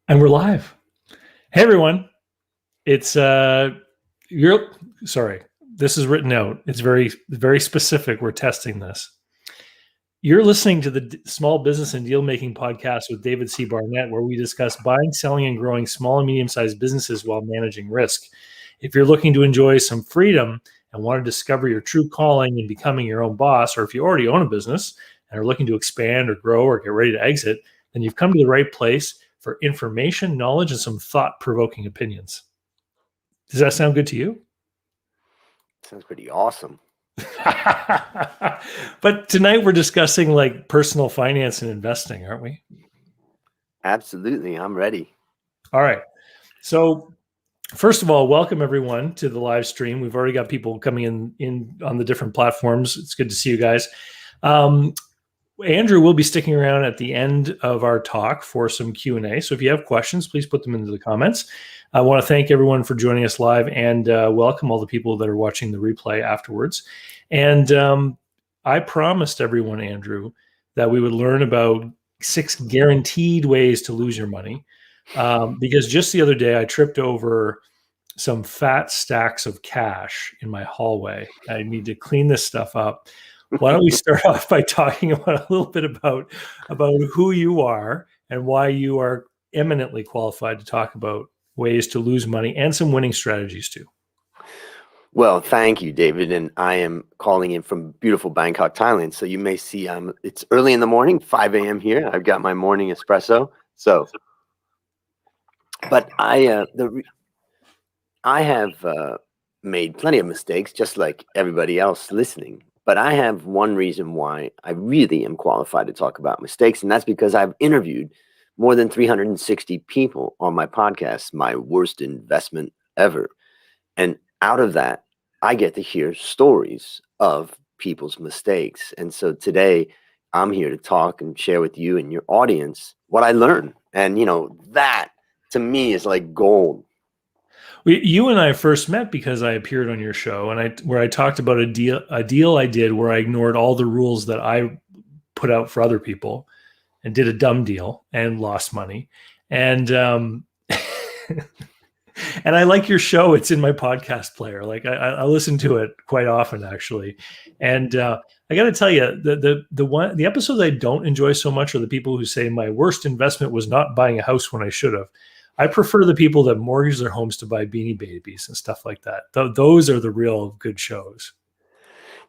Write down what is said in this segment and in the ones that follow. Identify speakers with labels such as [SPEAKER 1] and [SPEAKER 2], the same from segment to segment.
[SPEAKER 1] And we're live. Hey everyone. It's you're sorry. This is written out. It's very specific. We're testing this. You're listening to the Small Business and Deal Making podcast with David C. Barnett, where we discuss buying, selling, and growing small and medium-sized businesses while managing risk. If you're looking to enjoy some freedom and want to discover your true calling in becoming your own boss, or if you already own a business and are looking to expand or grow or get ready to exit, then you've come to the right place for information, knowledge, and some thought-provoking opinions. Does that sound good to you?
[SPEAKER 2] Sounds pretty awesome.
[SPEAKER 1] But tonight we're discussing like personal finance and investing, aren't we?
[SPEAKER 2] Absolutely. I'm ready.
[SPEAKER 1] All right. So first of all, welcome everyone to the live stream. We've already got people coming in on the different platforms. It's good to see you guys. Andrew will be sticking around at the end of our talk for some Q&A. So if you have questions, please put them into the comments. I want to thank everyone for joining us live and welcome all the people that are watching the replay afterwards. And I promised everyone, Andrew, that we would learn about 6 guaranteed ways to lose your money. Because just the other day, I tripped over some fat stacks of cash in my hallway. I need to clean this stuff up. Why don't we start off by talking about a little bit about who you are and why you are eminently qualified to talk about ways to lose money and some winning strategies too.
[SPEAKER 2] Well, thank you, David. And I am calling in from beautiful Bangkok, Thailand. So you may see it's early in the morning, 5 a.m. here. I've got my morning espresso. But I have made plenty of mistakes, just like everybody else listening. But I have one reason why I really am qualified to talk about mistakes, and that's because I've interviewed more than 360 people on my podcast, My Worst Investment Ever. And out of that, I get to hear stories of people's mistakes. And so today, I'm here to talk and share with you and your audience what I learned. And, that to me is like gold.
[SPEAKER 1] You and I first met because I appeared on your show, and where I talked about a deal I did where I ignored all the rules that I put out for other people, and did a dumb deal and lost money. And and I like your show. It's in my podcast player. Like I listen to it quite often, actually. And I got to tell you, the episodes I don't enjoy so much are the people who say my worst investment was not buying a house when I should have. I prefer the people that mortgage their homes to buy Beanie Babies and stuff like that. Those are the real good shows.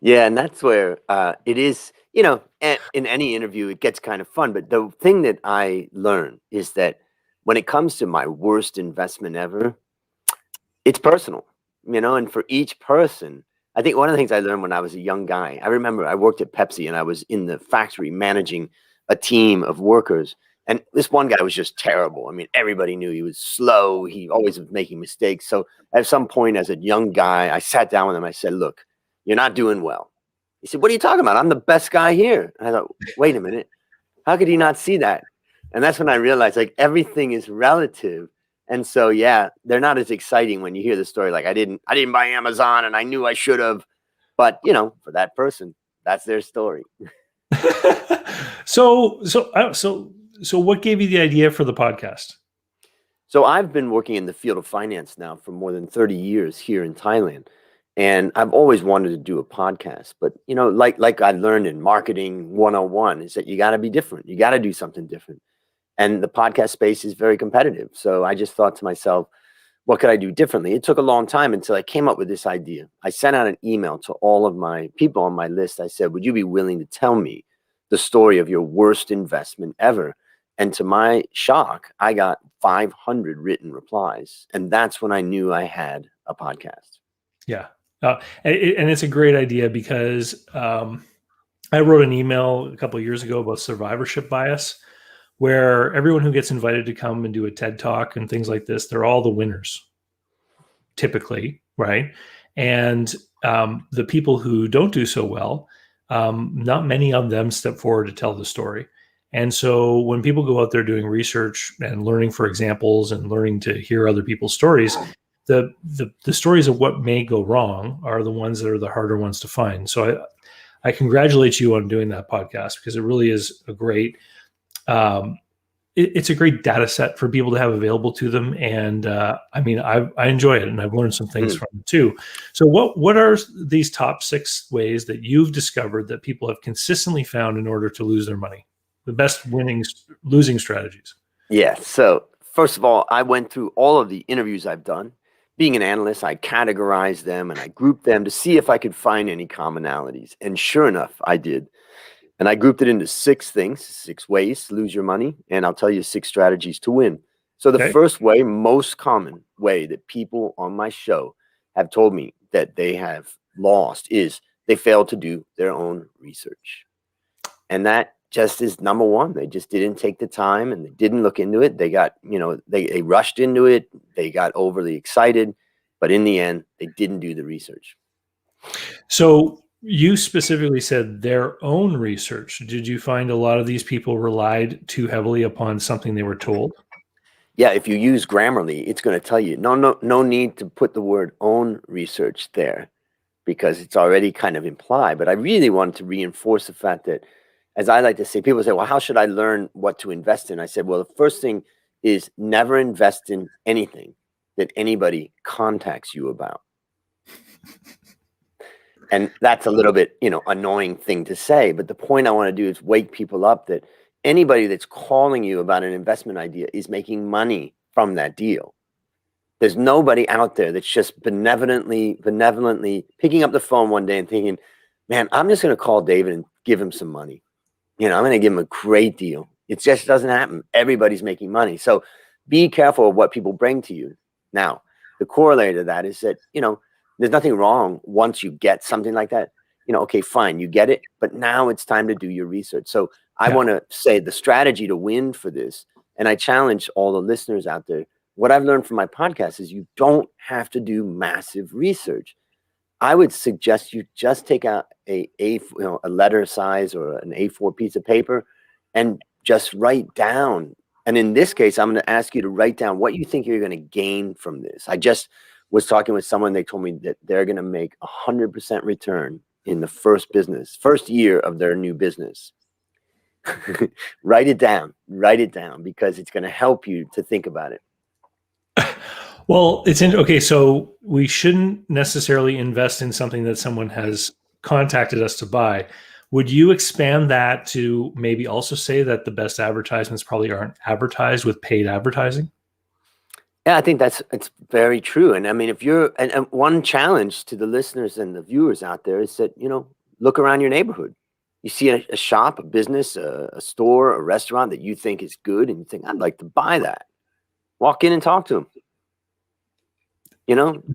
[SPEAKER 2] Yeah, and that's where it is, in any interview, it gets kind of fun. But the thing that I learned is that when it comes to my worst investment ever, it's personal, and for each person, I think one of the things I learned when I was a young guy, I remember I worked at Pepsi and I was in the factory managing a team of workers. And this one guy was just terrible. I mean, everybody knew he was slow. He always was making mistakes. So at some point as a young guy, I sat down with him. I said, look, you're not doing well. He said, what are you talking about? I'm the best guy here. And I thought, wait a minute. How could he not see that? And that's when I realized like everything is relative. And so, yeah, they're not as exciting when you hear the story. Like I didn't buy Amazon and I knew I should have. But, for that person, that's their story.
[SPEAKER 1] So what gave you the idea for the podcast?
[SPEAKER 2] So I've been working in the field of finance now for more than 30 years here in Thailand. And I've always wanted to do a podcast. But, like I learned in marketing 101 is that you got to be different. You got to do something different. And the podcast space is very competitive. So I just thought to myself, what could I do differently? It took a long time until I came up with this idea. I sent out an email to all of my people on my list. I said, would you be willing to tell me the story of your worst investment ever? And to my shock, I got 500 written replies. And that's when I knew I had a podcast.
[SPEAKER 1] Yeah. And it's a great idea because I wrote an email a couple of years ago about survivorship bias, where everyone who gets invited to come and do a TED Talk and things like this, they're all the winners, typically, right? And the people who don't do so well, not many of them step forward to tell the story. And so when people go out there doing research and learning for examples and learning to hear other people's stories, the stories of what may go wrong are the ones that are the harder ones to find. So I congratulate you on doing that podcast because it really is a great it's a great data set for people to have available to them. And I mean, I enjoy it, and I've learned some things from it too. So what are these top 6 ways that you've discovered that people have consistently found in order to lose their money? The best losing strategies?
[SPEAKER 2] Yeah. So first of all, I went through all of the interviews I've done. Being an analyst, I categorized them and I grouped them to see if I could find any commonalities. And sure enough, I did. And I grouped it into 6 things, 6 ways to lose your money. And I'll tell you 6 strategies to win. So the first way, most common way that people on my show have told me that they have lost is they failed to do their own research. And that just is number one. They just didn't take the time and they didn't look into it. They got, they rushed into it. They got overly excited. But in the end, they didn't do the research.
[SPEAKER 1] So you specifically said their own research. Did you find a lot of these people relied too heavily upon something they were told?
[SPEAKER 2] Yeah, if you use Grammarly, it's going to tell you no need to put the word own research there because it's already kind of implied. But I really wanted to reinforce the fact that, as I like to say, people say, well, how should I learn what to invest in? I said, well, the first thing is never invest in anything that anybody contacts you about. And that's a little bit, annoying thing to say. But the point I want to do is wake people up that anybody that's calling you about an investment idea is making money from that deal. There's nobody out there that's just benevolently picking up the phone one day and thinking, man, I'm just going to call David and give him some money. I'm going to give him a great deal. It just doesn't happen. Everybody's making money. So be careful of what people bring to you. Now, the corollary to that is that, there's nothing wrong once you get something like that. Okay, fine, you get it. But now it's time to do your research. So I want to say the strategy to win for this, and I challenge all the listeners out there, what I've learned from my podcast is you don't have to do massive research. I would suggest you just take out a letter size or an A4 piece of paper and just write down. And in this case, I'm going to ask you to write down what you think you're going to gain from this. I just was talking with someone, they told me that they're going to make 100% return in the first year of their new business. Write it down, because it's going to help you to think about it.
[SPEAKER 1] Well, okay. So we shouldn't necessarily invest in something that someone has contacted us to buy. Would you expand that to maybe also say that the best advertisements probably aren't advertised with paid advertising?
[SPEAKER 2] Yeah, I think it's very true. And I mean, if you're, and one challenge to the listeners and the viewers out there is that, look around your neighborhood. You see a shop, a business, a store, a restaurant that you think is good, and you think, I'd like to buy that. Walk in and talk to them.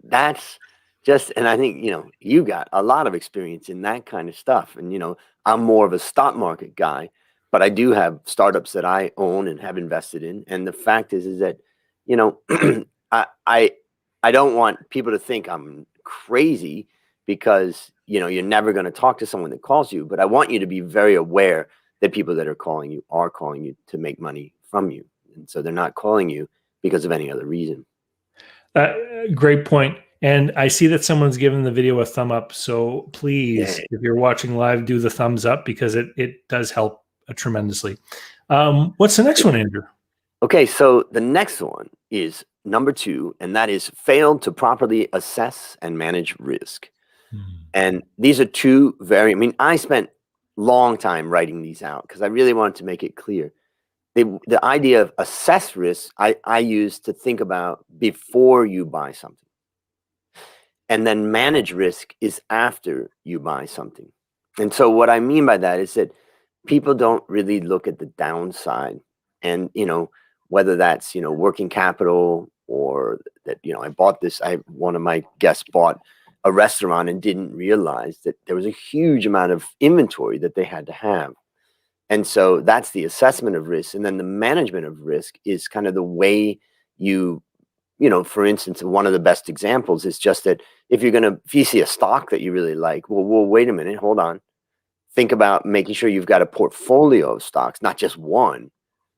[SPEAKER 2] That's just, and I think, you got a lot of experience in that kind of stuff. And, I'm more of a stock market guy, but I do have startups that I own and have invested in. And the fact is that, I don't want people to think I'm crazy because, you're never going to talk to someone that calls you, but I want you to be very aware that people that are calling you to make money from you. And so they're not calling you because of any other reason.
[SPEAKER 1] Great point. And I see that someone's given the video a thumb up. So please, if you're watching live, do the thumbs up because it does help tremendously. What's the next one, Andrew?
[SPEAKER 2] Okay, so the next one is number 2, and that is fail to properly assess and manage risk. And these are 2 I spent long time writing these out because I really wanted to make it clear. The idea of assess risk, I use to think about before you buy something. And then manage risk is after you buy something. And so what I mean by that is that people don't really look at the downside. And, whether that's, working capital or that, I bought this, one of my guests bought a restaurant and didn't realize that there was a huge amount of inventory that they had to have. And so that's the assessment of risk. And then the management of risk is kind of the way you, for instance, one of the best examples is just that if you see a stock that you really like, well, wait a minute, hold on. Think about making sure you've got a portfolio of stocks, not just one.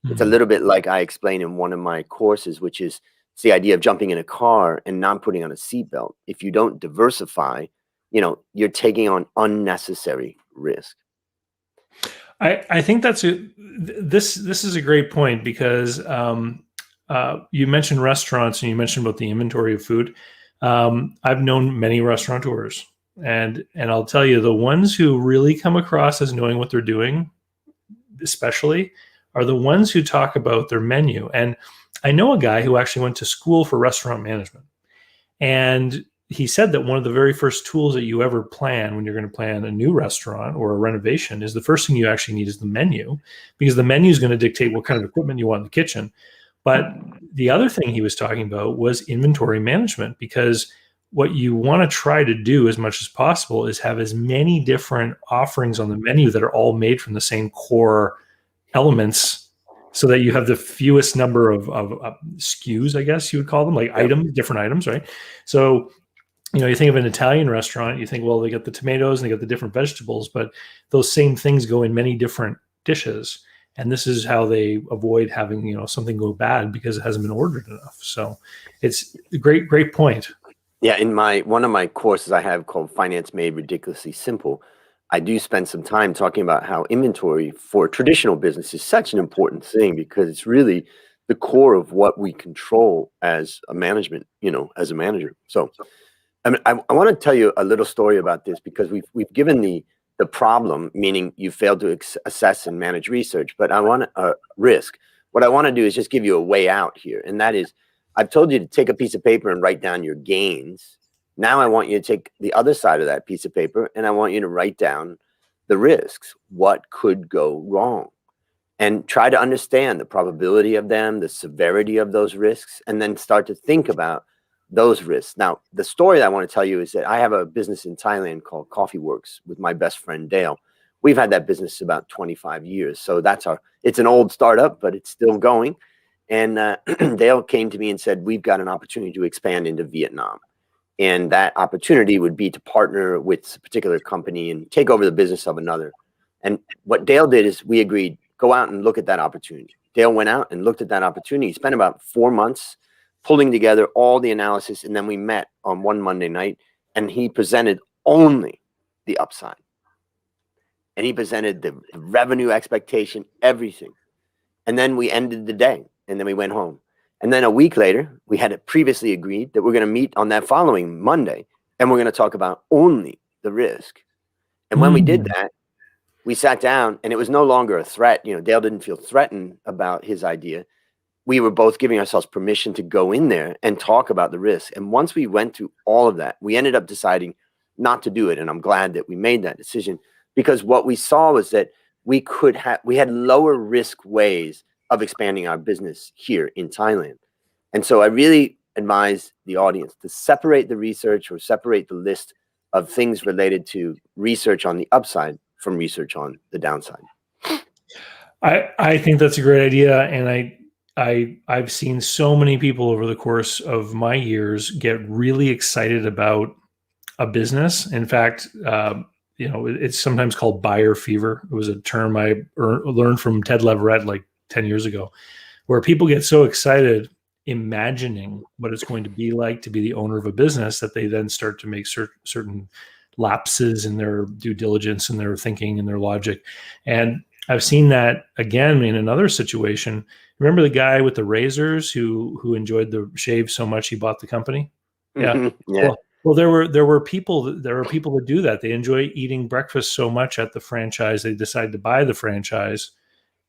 [SPEAKER 2] It's a little bit like I explained in one of my courses, which is it's the idea of jumping in a car and not putting on a seatbelt. If you don't diversify, you're taking on unnecessary risk.
[SPEAKER 1] I think this is a great point because you mentioned restaurants and you mentioned about the inventory of food. I've known many restaurateurs, and I'll tell you, the ones who really come across as knowing what they're doing, especially, are the ones who talk about their menu. And I know a guy who actually went to school for restaurant management, and he said that one of the very first tools that you ever plan when you're going to plan a new restaurant or a renovation is the first thing you actually need is the menu, because the menu is going to dictate what kind of equipment you want in the kitchen. But the other thing he was talking about was inventory management, because what you want to try to do as much as possible is have as many different offerings on the menu that are all made from the same core elements, so that you have the fewest number of SKUs, I guess you would call them, like items, different items, right? So, you think of an Italian restaurant, you think, well, they got the tomatoes and they got the different vegetables, but those same things go in many different dishes. And this is how they avoid having, something go bad because it hasn't been ordered enough. So it's a great point.
[SPEAKER 2] Yeah, in one of my courses I have called Finance Made Ridiculously Simple, I do spend some time talking about how inventory for traditional business is such an important thing, because it's really the core of what we control as a management, as a manager. So I want to tell you a little story about this, because we've given the problem, meaning you failed to assess and manage research, but I want risk. What I want to do is just give you a way out here, and that is, I've told you to take a piece of paper and write down your gains. Now I want you to take the other side of that piece of paper, and I want you to write down the risks. What could go wrong? And try to understand the probability of them, the severity of those risks, and then start to think about those risks. Now, the story that I want to tell you is that I have a business in Thailand called Coffee Works with my best friend, Dale. We've had that business about 25 years. So it's an old startup, but it's still going. And Dale came to me and said, we've got an opportunity to expand into Vietnam. And that opportunity would be to partner with a particular company and take over the business of another. And what Dale did is, we agreed, go out and look at that opportunity. Dale went out and looked at that opportunity. He spent about 4 months pulling together all the analysis. And then we met on one Monday night, and he presented only the upside. And he presented the revenue expectation, everything. And then we ended the day, and then we went home. And then a week later, we had previously agreed that we're going to meet on that following Monday, and we're going to talk about only the risk. And when we did that, we sat down, and it was no longer a threat. Dale didn't feel threatened about his idea. We were both giving ourselves permission to go in there and talk about the risk. And once we went through all of that, we ended up deciding not to do it. And I'm glad that we made that decision, because what we saw was that we had lower risk ways of expanding our business here in Thailand. And so I really advise the audience to separate the research, or separate the list of things related to research on the upside from research on the downside.
[SPEAKER 1] I think that's a great idea. And I've seen so many people over the course of my years get really excited about a business. In fact, it's sometimes called buyer fever. It was a term I learned from Ted Leverett like 10 years ago, where people get so excited imagining what it's going to be like to be the owner of a business that they then start to make certain lapses in their due diligence and their thinking and their logic. And I've seen that again in another situation. Remember the guy with the razors who enjoyed the shave so much he bought the company? Yeah.
[SPEAKER 2] Mm-hmm. Yeah.
[SPEAKER 1] Well, there were people that do that. They enjoy eating breakfast so much at the franchise, they decide to buy the franchise,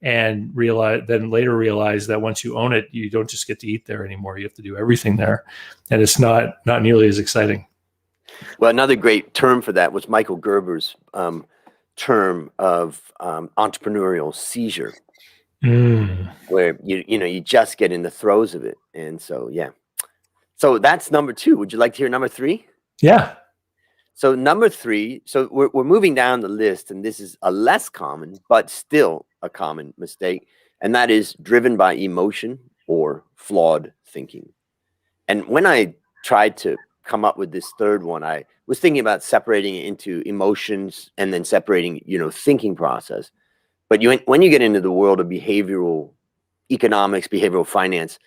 [SPEAKER 1] and later realize that once you own it, you don't just get to eat there anymore. You have to do everything there, and it's not nearly as exciting.
[SPEAKER 2] Well, another great term for that was Michael Gerber's term of entrepreneurial seizure, where you just get in the throes of it. And so, yeah. So that's number 2. Would you like to hear number 3?
[SPEAKER 1] Yeah.
[SPEAKER 2] So number 3, so we're moving down the list, and this is a less common, but still a common mistake, and that is driven by emotion or flawed thinking. And when I tried to come up with this third one, I was thinking about separating it into emotions and then separating, thinking process. But when you get into the world of behavioral economics, behavioral finance,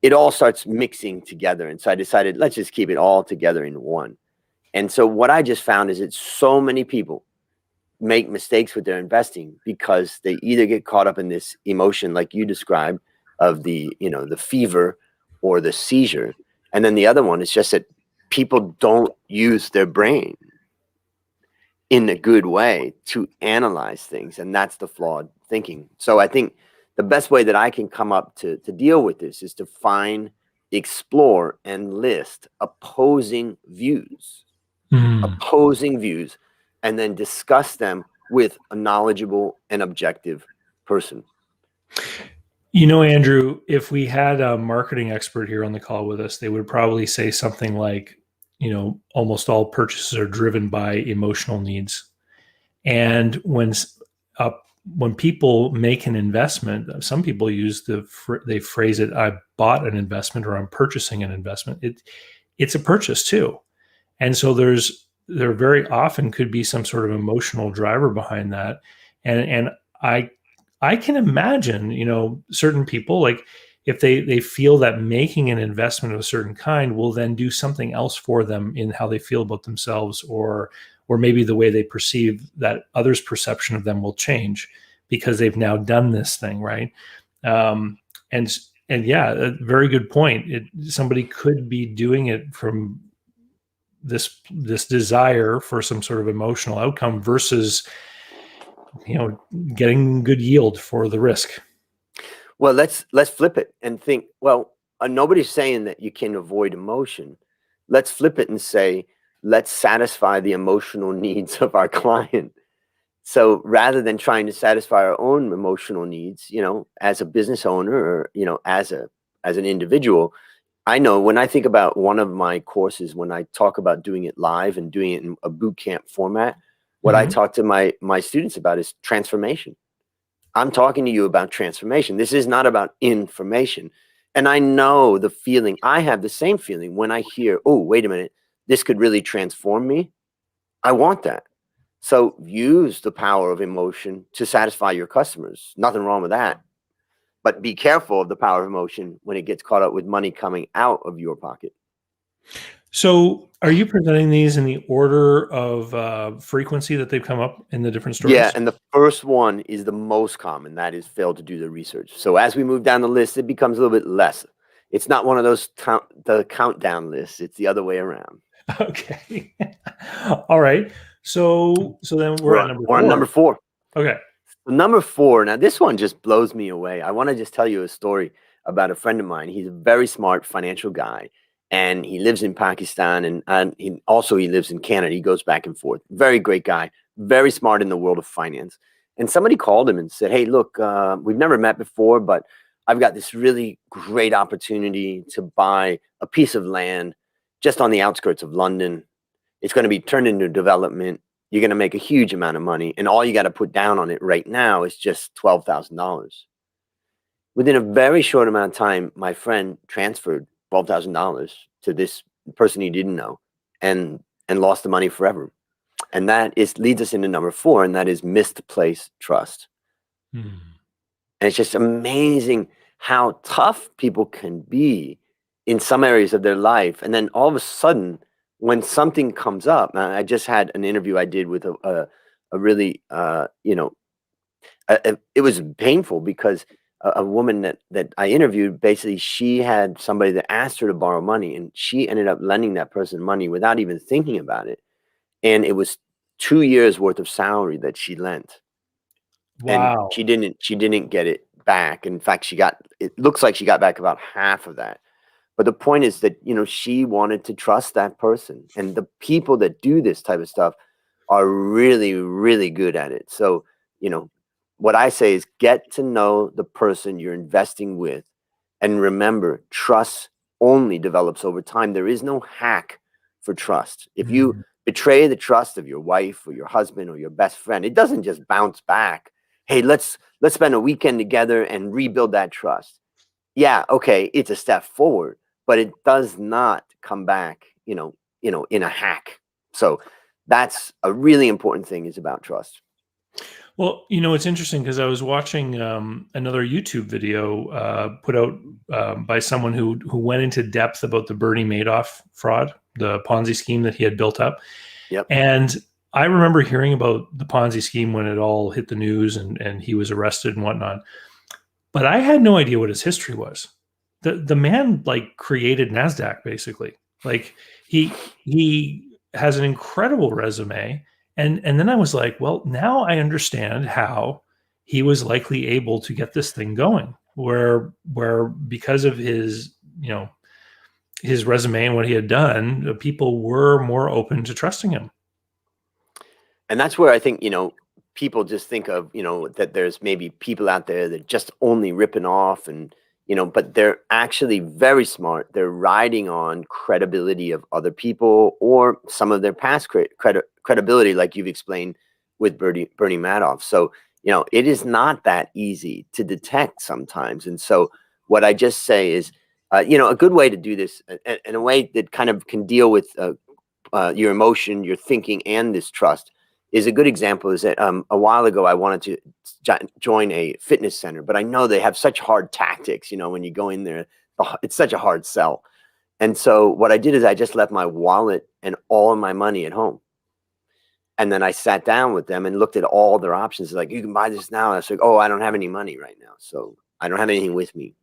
[SPEAKER 2] it all starts mixing together. And so I decided, let's just keep it all together in one. And so what I just found is that so many people make mistakes with their investing because they either get caught up in this emotion like you described of the, the fever or the seizure. And then the other one is just that people don't use their brain in a good way to analyze things. And that's the flawed thinking. So I think the best way that I can come up to deal with this is to find, explore, and list opposing views, and then discuss them with a knowledgeable and objective person.
[SPEAKER 1] Andrew, if we had a marketing expert here on the call with us, they would probably say something like, almost all purchases are driven by emotional needs. And when people make an investment, some people they phrase it, I bought an investment, or I'm purchasing an investment. It's a purchase too. And so there very often could be some sort of emotional driver behind that. And I can imagine, certain people, like if they feel that making an investment of a certain kind will then do something else for them in how they feel about themselves, or maybe the way they perceive that others' perception of them will change because they've now done this thing, right? And yeah, a very good point. Somebody could be doing it from this desire for some sort of emotional outcome versus getting good yield for the risk.
[SPEAKER 2] Well, let's flip it and think, well, nobody's saying that you can avoid emotion. Let's flip it and say, let's satisfy the emotional needs of our client. So rather than trying to satisfy our own emotional needs, as a business owner, or, as an individual, I know when I think about one of my courses, when I talk about doing it live and doing it in a boot camp format, what I talk to my students about is transformation. I'm talking to you about transformation. This is not about information. And I know the feeling. I have the same feeling when I hear, oh, wait a minute, this could really transform me. I want that. So use the power of emotion to satisfy your customers. Nothing wrong with that. But be careful of the power of emotion when it gets caught up with money coming out of your pocket.
[SPEAKER 1] So are you presenting these in the order of frequency that they've come up in the different stories?
[SPEAKER 2] Yeah, and the first one is the most common. That is failed to do the research. So as we move down the list, it becomes a little bit less. It's not one of those the countdown lists. It's the other way around.
[SPEAKER 1] Okay. All right. So then we're at number 4.
[SPEAKER 2] We're on number 4.
[SPEAKER 1] Okay.
[SPEAKER 2] Number 4. Now this one just blows me away. I want to just tell you a story about a friend of mine. He's a very smart financial guy, and he lives in Pakistan, and he lives in Canada. He goes back and forth. Very great guy, very smart in the world of finance. And somebody called him and said, hey, look, we've never met before, but I've got this really great opportunity to buy a piece of land just on the outskirts of London. It's going to be turned into development. You're going to make a huge amount of money. And all you got to put down on it right now is just $12,000. Within a very short amount of time, my friend transferred $12,000 to this person he didn't know, and lost the money forever. And that leads us into number 4, and that is misplaced trust. And it's just amazing how tough people can be in some areas of their life. And then all of a sudden, when something comes up, I just had an interview I did with a really, it was painful because a woman that I interviewed, basically she had somebody that asked her to borrow money, and she ended up lending that person money without even thinking about it. And it was 2 years worth of salary that she lent.
[SPEAKER 1] Wow.
[SPEAKER 2] And she didn't get it back. In fact, it looks like she got back about half of that. But the point is that, she wanted to trust that person. And the people that do this type of stuff are really, really good at it. So, what I say is get to know the person you're investing with. And remember, trust only develops over time. There is no hack for trust. If you betray the trust of your wife or your husband or your best friend, it doesn't just bounce back. Hey, let's spend a weekend together and rebuild that trust. Yeah, okay, it's a step forward, but it does not come back, in a hack. So that's a really important thing, is about trust.
[SPEAKER 1] Well, it's interesting because I was watching another YouTube video put out by someone who went into depth about the Bernie Madoff fraud, the Ponzi scheme that he had built up.
[SPEAKER 2] Yep.
[SPEAKER 1] And I remember hearing about the Ponzi scheme when it all hit the news and he was arrested and whatnot. But I had no idea what his history was. The man like created NASDAQ basically. Like he has an incredible resume. And then I was like, well, now I understand how he was likely able to get this thing going. Where because of his, his resume and what he had done, people were more open to trusting him.
[SPEAKER 2] And that's where I think, people just think of, that there's maybe people out there that just only ripping off and, but they're actually very smart. They're riding on credibility of other people or some of their past credibility, like you've explained with Bernie Madoff. So, it is not that easy to detect sometimes. And so what I just say is, a good way to do this in a way that kind of can deal with your emotion, your thinking, and this trust is a good example is that a while ago I wanted to join a fitness center, but I know they have such hard tactics, when you go in there, it's such a hard sell. And so what I did is I just left my wallet and all of my money at home. And then I sat down with them and looked at all their options. Like, you can buy this now. And I was like, oh, I don't have any money right now. So I don't have anything with me.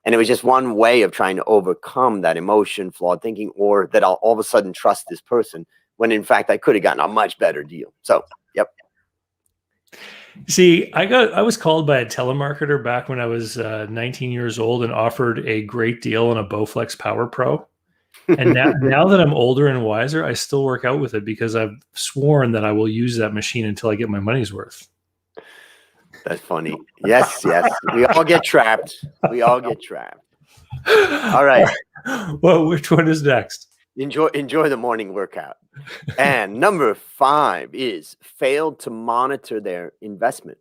[SPEAKER 2] And it was just one way of trying to overcome that emotion, flawed thinking, or that I'll all of a sudden trust this person when in fact I could have gotten a much better deal. So, yep.
[SPEAKER 1] See, I was called by a telemarketer back when I was 19 years old and offered a great deal on a Bowflex Power Pro. And now that I'm older and wiser, I still work out with it because I've sworn that I will use that machine until I get my money's worth.
[SPEAKER 2] That's funny. Yes. We all get trapped. All right.
[SPEAKER 1] Well, which one is next?
[SPEAKER 2] Enjoy the morning workout. And number 5 is failed to monitor their investment.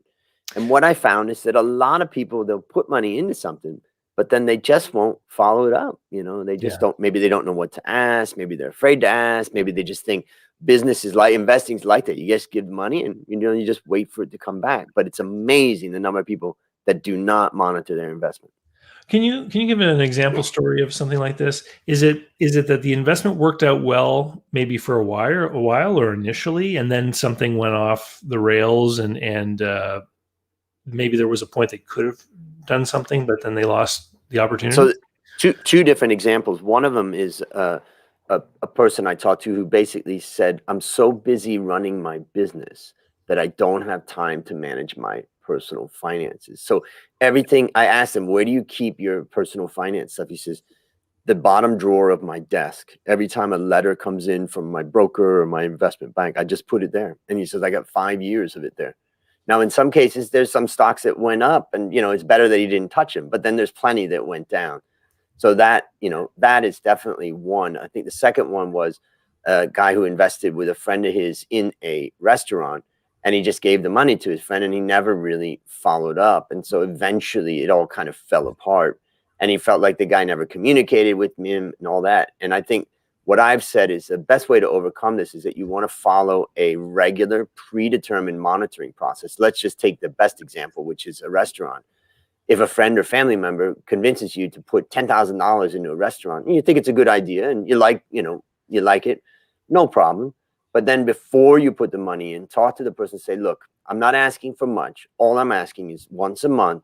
[SPEAKER 2] And what I found is that a lot of people, they'll put money into something, but then they just won't follow it up. They just don't, maybe they don't know what to ask. Maybe they're afraid to ask. Maybe they just think business is like investing is like that. You just give money and, you just wait for it to come back. But it's amazing the number of people that do not monitor their investment.
[SPEAKER 1] Can you give an example story of something like this? Is it that the investment worked out well, maybe for a while or initially, and then something went off the rails and maybe there was a point they could have done something, but then they lost the opportunity?
[SPEAKER 2] So two different examples. One of them is a person I talked to who basically said, I'm so busy running my business that I don't have time to manage my personal finances. So everything, I asked him, where do you keep your personal finance stuff? He says, the bottom drawer of my desk. Every time a letter comes in from my broker or my investment bank, I just put it there. And he says, I got 5 years of it there. Now, in some cases, there's some stocks that went up and, it's better that he didn't touch them, but then there's plenty that went down. So that, that is definitely one. I think the second one was a guy who invested with a friend of his in a restaurant, and he just gave the money to his friend and he never really followed up. And so eventually it all kind of fell apart and he felt like the guy never communicated with him and all that. And I think what I've said is the best way to overcome this is that you want to follow a regular predetermined monitoring process. Let's just take the best example, which is a restaurant. If a friend or family member convinces you to put $10,000 into a restaurant and you think it's a good idea and you like it, no problem. But then before you put the money in, talk to the person, say, look, I'm not asking for much. All I'm asking is once a month,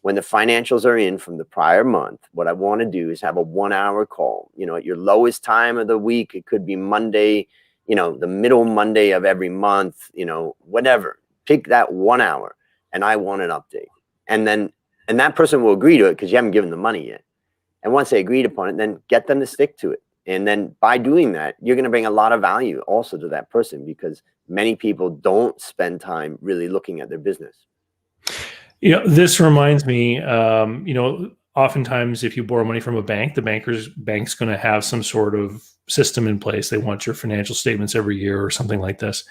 [SPEAKER 2] when the financials are in from the prior month, what I want to do is have a 1-hour call, at your lowest time of the week. It could be Monday, the middle Monday of every month, whatever. Pick that 1 hour and I want an update. And that person will agree to it because you haven't given the money yet. And once they agreed upon it, then get them to stick to it. And then by doing that, you're going to bring a lot of value also to that person because many people don't spend time really looking at their business.
[SPEAKER 1] This reminds me, oftentimes if you borrow money from a bank, the bank's going to have some sort of system in place. They want your financial statements every year or something like this.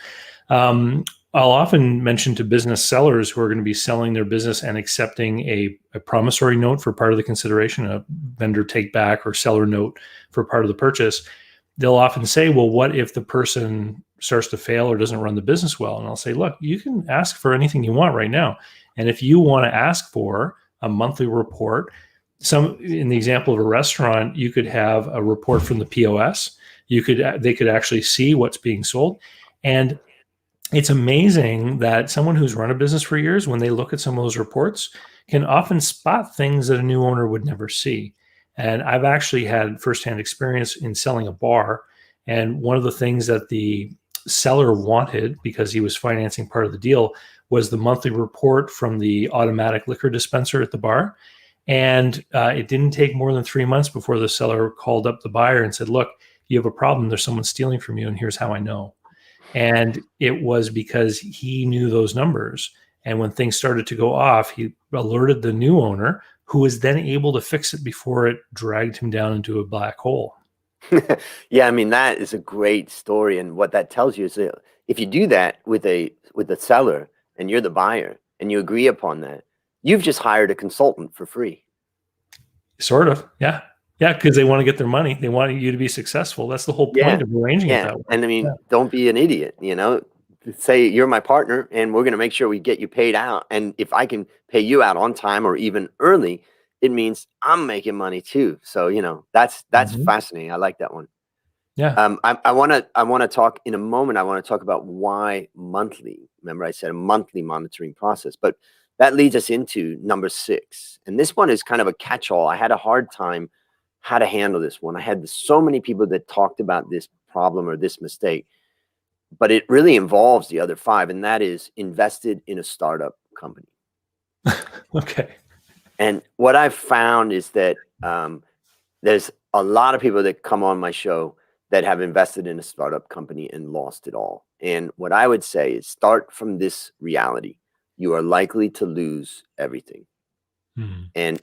[SPEAKER 1] I'll often mention to business sellers who are going to be selling their business and accepting a promissory note for part of the consideration, a vendor take back or seller note for part of the purchase. They'll often say, well, what if the person starts to fail or doesn't run the business well? And I'll say, look, you can ask for anything you want right now. And if you want to ask for a monthly report, in the example of a restaurant, you could have a report from the POS. They could actually see what's being sold. And it's amazing that someone who's run a business for years, when they look at some of those reports, can often spot things that a new owner would never see. And I've actually had firsthand experience in selling a bar. And one of the things that the seller wanted, because he was financing part of the deal, was the monthly report from the automatic liquor dispenser at the bar. And it didn't take more than 3 months before the seller called up the buyer and said, "Look, you have a problem. There's someone stealing from you, and here's how I know." And it was because he knew those numbers. And when things started to go off, he alerted the new owner, who was then able to fix it before it dragged him down into a black hole.
[SPEAKER 2] Yeah, I mean, that is a great story. And what that tells you is that if you do that with a seller and you're the buyer and you agree upon that, you've just hired a consultant for free.
[SPEAKER 1] Sort of. Yeah. Yeah. Because they want to get their money. They want you to be successful. That's the whole point of arranging it that way.
[SPEAKER 2] And I mean,
[SPEAKER 1] Yeah.
[SPEAKER 2] don't be an idiot, say you're my partner and we're going to make sure we get you paid out. And if I can pay you out on time or even early, it means I'm making money too. So, that's
[SPEAKER 1] Mhm.
[SPEAKER 2] fascinating. I like that one.
[SPEAKER 1] Yeah.
[SPEAKER 2] I want to talk in a moment. I want to talk about why monthly. Remember, I said a monthly monitoring process, but that leads us into number 6. And this one is kind of a catch-all. I had a hard time how to handle this one. I had so many people that talked about this problem or this mistake, but it really involves the other 5, and that is invested in a startup company.
[SPEAKER 1] Okay.
[SPEAKER 2] And what I've found is that there's a lot of people that come on my show that have invested in a startup company and lost it all. And what I would say is start from this reality. You are likely to lose everything.
[SPEAKER 1] Mhm.
[SPEAKER 2] And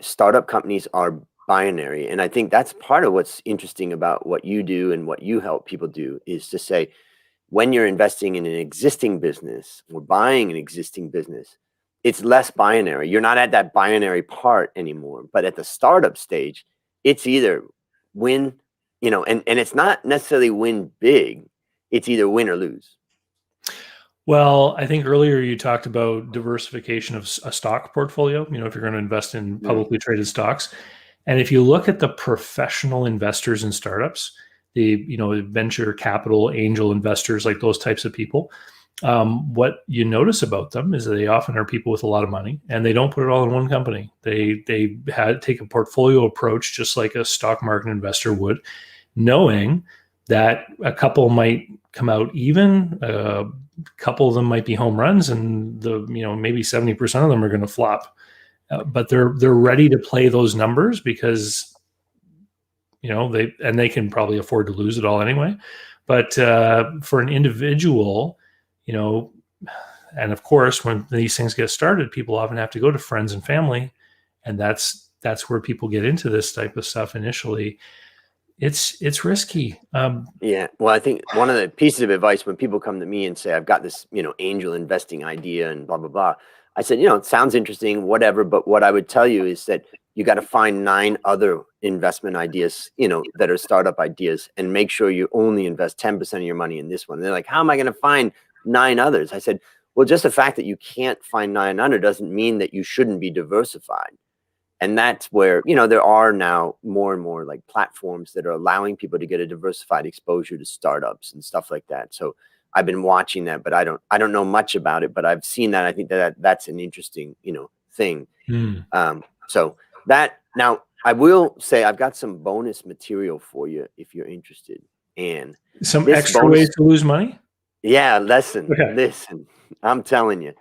[SPEAKER 2] startup companies are binary. And I think that's part of what's interesting about what you do and what you help people do is to say, when you're investing in an existing business or buying an existing business, it's less binary. You're not at that binary part anymore. But at the startup stage, it's either win, and it's not necessarily win big. It's either win or lose.
[SPEAKER 1] Well, I think earlier you talked about diversification of a stock portfolio, if you're going to invest in
[SPEAKER 2] Mm,
[SPEAKER 1] publicly traded stocks. And if you look at the professional investors in startups, the venture capital angel investors, like those types of people, what you notice about them is that they often are people with a lot of money, and they don't put it all in one company. They take a portfolio approach, just like a stock market investor would, knowing that a couple might come out even, a couple of them might be home runs, and maybe 70% of them are going to flop. But they're ready to play those numbers because they can probably afford to lose it all anyway. But for an individual, you know, and of course, when these things get started, people often have to go to friends and family, and that's where people get into this type of stuff initially. It's risky.
[SPEAKER 2] yeah. Well, I think one of the pieces of advice when people come to me and say, I've got this, angel investing idea and blah, blah, blah. I said, it sounds interesting, whatever. But what I would tell you is that you got to find 9 other investment ideas, that are startup ideas, and make sure you only invest 10% of your money in this one. And they're like, how am I going to find 9 others? I said, well, just the fact that you can't find 9 other doesn't mean that you shouldn't be diversified. And that's where, there are now more and more like platforms that are allowing people to get a diversified exposure to startups and stuff like that. So I've been watching that, but I don't know much about it, but I've seen that. I think that's an interesting, thing.
[SPEAKER 1] Hmm.
[SPEAKER 2] So that now I will say I've got some bonus material for you if you're interested. And
[SPEAKER 1] Some
[SPEAKER 2] this
[SPEAKER 1] extra ways
[SPEAKER 2] bonus,
[SPEAKER 1] to lose money.
[SPEAKER 2] yeah, listen,
[SPEAKER 1] Okay.
[SPEAKER 2] listen, I'm telling you,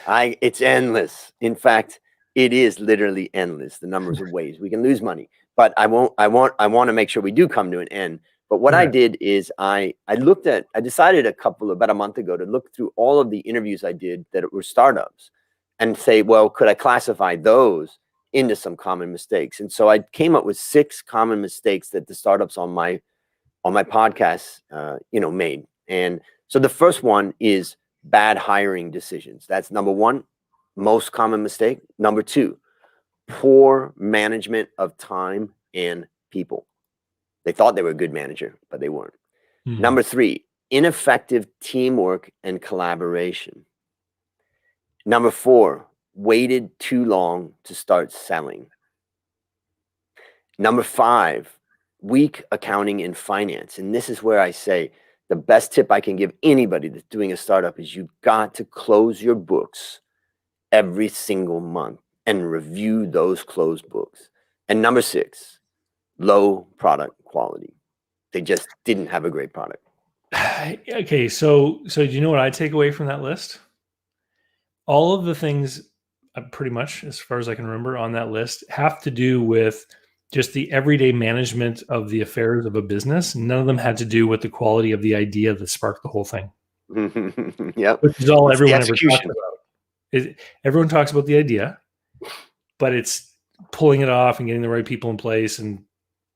[SPEAKER 2] it's endless. In fact, it is literally endless, the numbers of ways we can lose money. But I want to make sure we do come to an end. But what I
[SPEAKER 1] Okay.
[SPEAKER 2] did is I decided about a month ago to look through all of the interviews I did that were startups and say, well, could I classify those into some common mistakes? And so I came up with 6 common mistakes that the startups on my podcast made. And so the first one is bad hiring decisions. That's number 1, most common mistake. Number 2, poor management of time and people. They thought they were a good manager, but they weren't.
[SPEAKER 1] Hmm.
[SPEAKER 2] Number 3, ineffective teamwork and collaboration. Number 4, waited too long to start selling. Number 5, weak accounting and finance. And this is where I say the best tip I can give anybody that's doing a startup is you've got to close your books every single month and review those closed books. And number 6, low product quality. They just didn't have a great product.
[SPEAKER 1] Okay, so do you know what I take away from that list? All of the things, pretty much as far as I can remember on that list, have to do with just the everyday management of the affairs of a business. None of them had to do with the quality of the idea that sparked the whole thing.
[SPEAKER 2] Yep.
[SPEAKER 1] Which is all
[SPEAKER 2] It's the
[SPEAKER 1] everyone ever talks
[SPEAKER 2] execution.
[SPEAKER 1] about. Everyone talks about the idea, but it's pulling it off and getting the right people in place and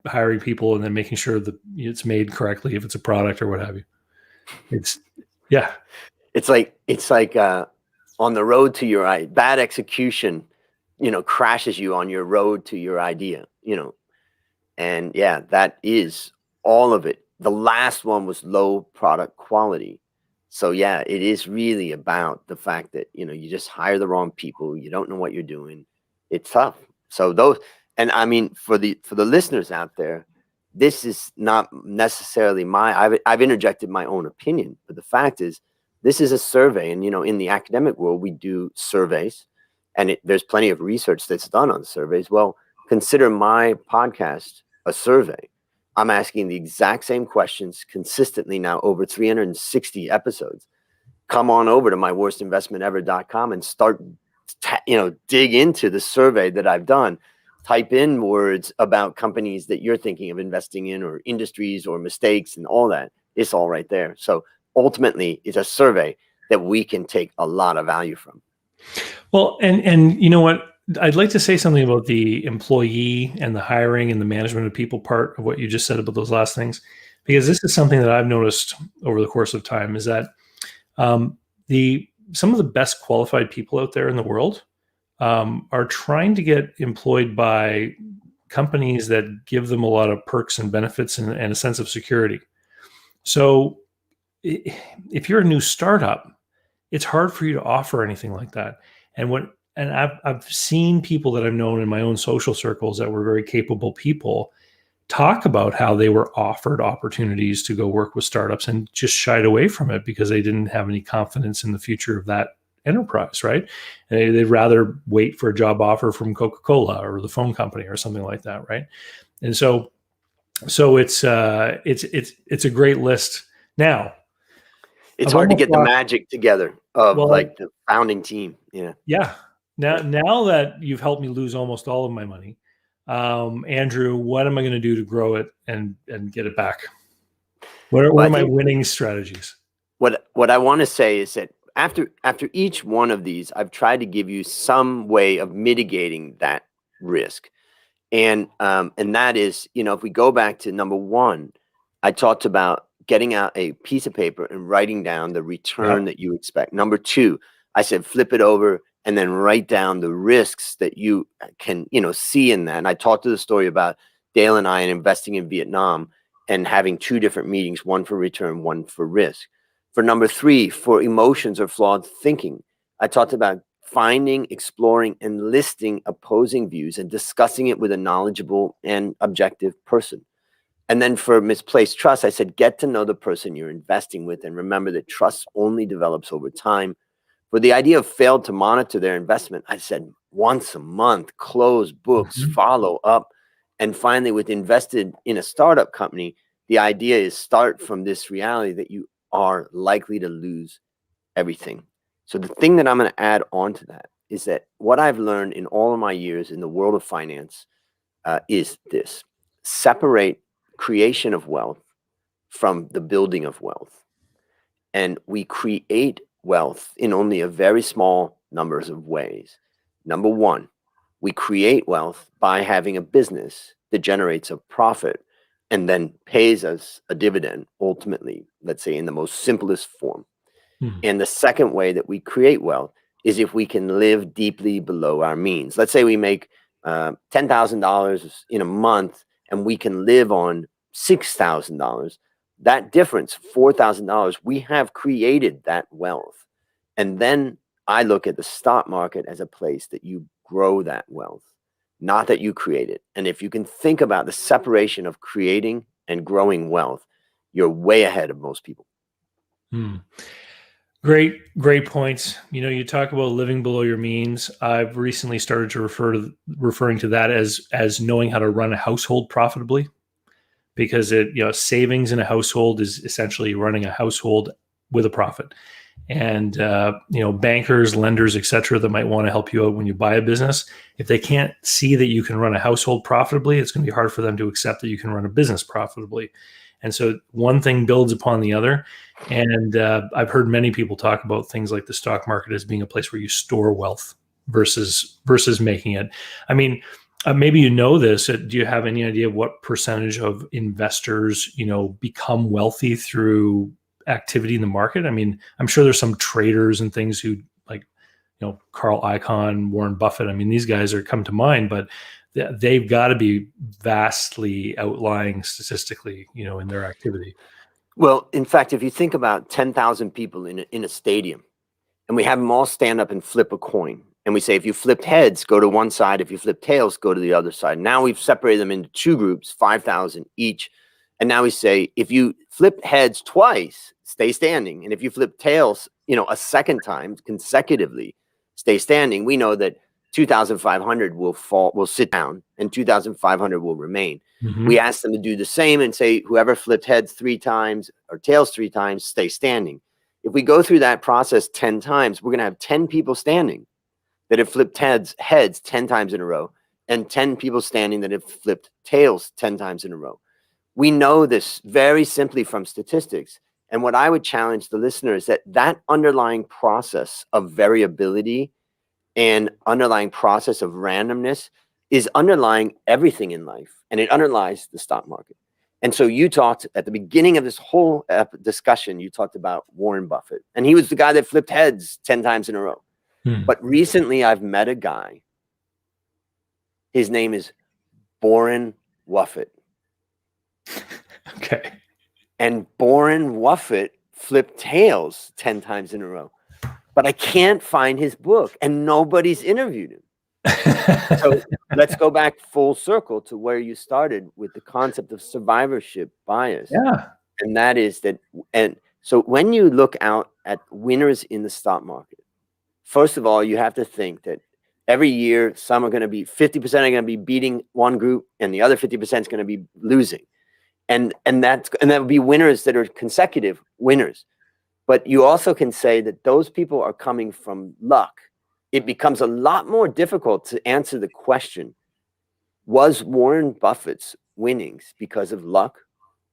[SPEAKER 1] hiring people and then making sure that it's made correctly if it's a product or what have you. It's
[SPEAKER 2] like on the road to your bad execution, crashes you on your road to your idea, and yeah, that is all of it. The last one was low product quality. So yeah, it is really about the fact that, you just hire the wrong people. You don't know what you're doing. It's tough. So those, and I mean, for the listeners out there, this is not necessarily I've interjected my own opinion, but the fact is, this is a survey, and in the academic world, we do surveys, and there's plenty of research that's done on surveys. Well, consider my podcast a survey. I'm asking the exact same questions consistently now, over 360 episodes. Come on over to myworstinvestmentever.com and start, dig into the survey that I've done. Type in words about companies that you're thinking of investing in, or industries, or mistakes, and all that. It's all right there. So ultimately, it's a survey that we can take a lot of value from.
[SPEAKER 1] Well, and you know what? I'd like to say something about the employee and the hiring and the management of people part of what you just said about those last things, because this is something that I've noticed over the course of time, is that some of the best qualified people out there in the world are trying to get employed by companies that give them a lot of perks and benefits and a sense of security. So if you're a new startup, it's hard for you to offer anything like that. And I've seen people that I've known in my own social circles that were very capable people talk about how they were offered opportunities to go work with startups and just shied away from it because they didn't have any confidence in the future of that enterprise, right? And they'd rather wait for a job offer from Coca-Cola or the phone company or something like that, right? And so it's a great list. Now,
[SPEAKER 2] it's hard to get the magic together of like the founding team.
[SPEAKER 1] Yeah. Now that you've helped me lose almost all of my money, Andrew, what am I going to do to grow it and get it back? What are my winning strategies?
[SPEAKER 2] What I want to say is that after each one of these, I've tried to give you some way of mitigating that risk. And that is, if we go back to number 1, I talked about getting out a piece of paper and writing down the return that you expect. Number 2, I said, flip it over and then write down the risks that you can, see in that. And I talked to the story about Dale and I and investing in Vietnam and having 2 different meetings, one for return, one for risk. For number 3, for emotions or flawed thinking, I talked about finding, exploring, and listing opposing views and discussing it with a knowledgeable and objective person. And then for misplaced trust, I said, get to know the person you're investing with and remember that trust only develops over time. For the idea of failed to monitor their investment, I said, once a month, close books, follow up. And finally, with invested in a startup company, the idea is start from this reality that you are likely to lose everything. So the thing that I'm going to add on to that is that what I've learned in all of my years in the world of finance is this: separate creation of wealth from the building of wealth. And we create wealth in only a very small numbers of ways. Number 1, we create wealth by having a business that generates a profit and then pays us a dividend, ultimately, let's say in the most simplest form. And the second way that we create wealth is if we can live deeply below our means. Let's say we make $10,000 in a month and we can live on $6,000. That difference, $4,000, we have created that wealth. And then I look at the stock market as a place that you grow that wealth, not that you create it. And if you can think about the separation of creating and growing wealth, you're way ahead of most people.
[SPEAKER 1] Hmm. Great points. You talk about living below your means. I've recently started to referring to that as knowing how to run a household profitably, because savings in a household is essentially running a household with a profit. And bankers, lenders, etc., that might want to help you out when you buy a business, if they can't see that you can run a household profitably, it's going to be hard for them to accept that you can run a business profitably. And so one thing builds upon the other. And I've heard many people talk about things like the stock market as being a place where you store wealth versus making it. I mean, maybe this. Do you have any idea of what percentage of investors, become wealthy through activity in the market? I mean, I'm sure there's some traders and things who, like, Carl Icahn, Warren Buffett. I mean, these guys come to mind, but they've got to be vastly outlying statistically, in their activity.
[SPEAKER 2] Well, in fact, if you think about 10,000 people in a stadium, and we have them all stand up and flip a coin, and we say, if you flipped heads, go to one side. If you flip tails, go to the other side. Now we've separated them into two groups, 5,000 each. And now we say, if you flip heads twice, stay standing. And if you flip tails, a second time consecutively, stay standing. We know that 2,500 will sit down, and 2,500 will remain.
[SPEAKER 1] Mm-hmm.
[SPEAKER 2] We ask them to do the same and say, whoever flipped heads 3 times or tails 3 times, stay standing. If we go through that process 10 times, we're going to have 10 people standing that have flipped heads 10 times in a row, and 10 people standing that have flipped tails 10 times in a row. We know this very simply from statistics. And what I would challenge the listener is that underlying process of variability and underlying process of randomness is underlying everything in life, and it underlies the stock market. And so you talked at the beginning of this whole discussion, you talked about Warren Buffett, and he was the guy that flipped heads 10 times in a row. But recently I've met a guy. His name is Warren Buffett.
[SPEAKER 1] Okay.
[SPEAKER 2] And Warren Buffett flipped tails 10 times in a row. But I can't find his book, and nobody's interviewed him. So let's go back full circle to where you started with the concept of survivorship bias.
[SPEAKER 1] Yeah.
[SPEAKER 2] And that is that, and so when you look out at winners in the stock market, first of all, you have to think that every year, some are going to be 50% are going to be beating one group, and the other 50% is going to be losing. And that would be winners that are consecutive winners. But you also can say that those people are coming from luck. It becomes a lot more difficult to answer the question, was Warren Buffett's winnings because of luck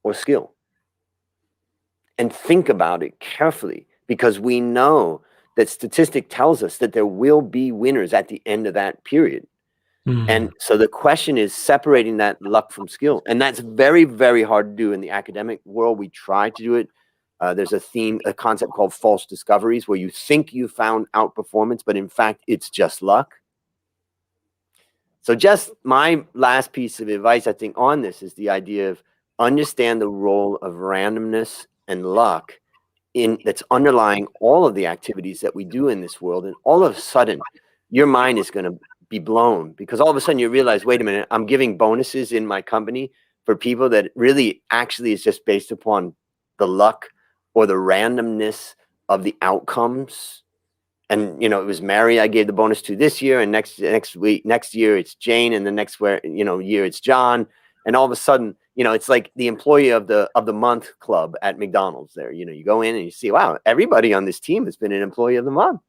[SPEAKER 2] or skill? And think about it carefully, because we know that statistic tells us that there will be winners at the end of that period. And so the question is separating that luck from skill. And that's very, very hard to do in the academic world. We try to do it. There's a concept called false discoveries, where you think you found outperformance, but in fact, it's just luck. So just my last piece of advice, I think, on this is the idea of understand the role of randomness and luck that's underlying all of the activities that we do in this world. And all of a sudden, your mind is going to be blown, because all of a sudden you realize, wait a minute, I'm giving bonuses in my company for people that really actually is just based upon the luck or the randomness of the outcomes. And, it was Mary I gave the bonus to this year, and next year it's Jane, and the next year it's John. And all of a sudden, it's like the employee of the month club at McDonald's there. You go in and you see, wow, everybody on this team has been an employee of the month.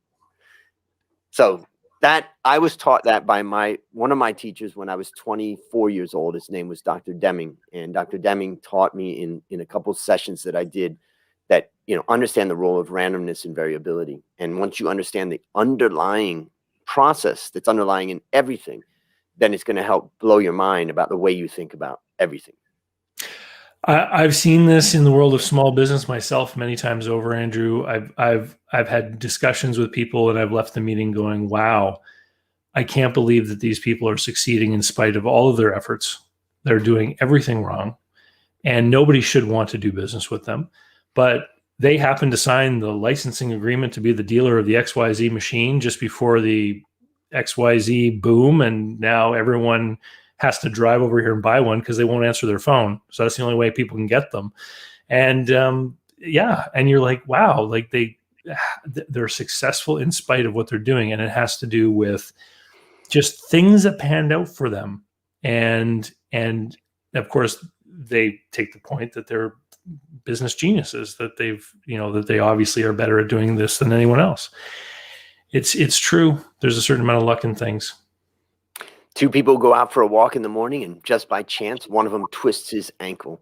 [SPEAKER 2] So that I was taught that by one of my teachers when I was 24 years old. His name was Dr. Deming, and Dr. Deming taught me in a couple of sessions that I did that, understand the role of randomness and variability. And once you understand the underlying process that's underlying in everything, then it's going to help blow your mind about the way you think about everything.
[SPEAKER 1] I've seen this in the world of small business myself many times over, Andrew. I've had discussions with people, and I've left the meeting going, wow, I can't believe that these people are succeeding in spite of all of their efforts. They're doing everything wrong, and nobody should want to do business with them. But they happen to sign the licensing agreement to be the dealer of the XYZ machine just before the XYZ boom, and now everyone has to drive over here and buy one because they won't answer their phone. So that's the only way people can get them. And and you're like, wow, like they're successful in spite of what they're doing, and it has to do with just things that panned out for them. And of course, they take the point that they're business geniuses, that that they obviously are better at doing this than anyone else. It's true. There's a certain amount of luck in things.
[SPEAKER 2] Two people go out for a walk in the morning, and just by chance, one of them twists his ankle.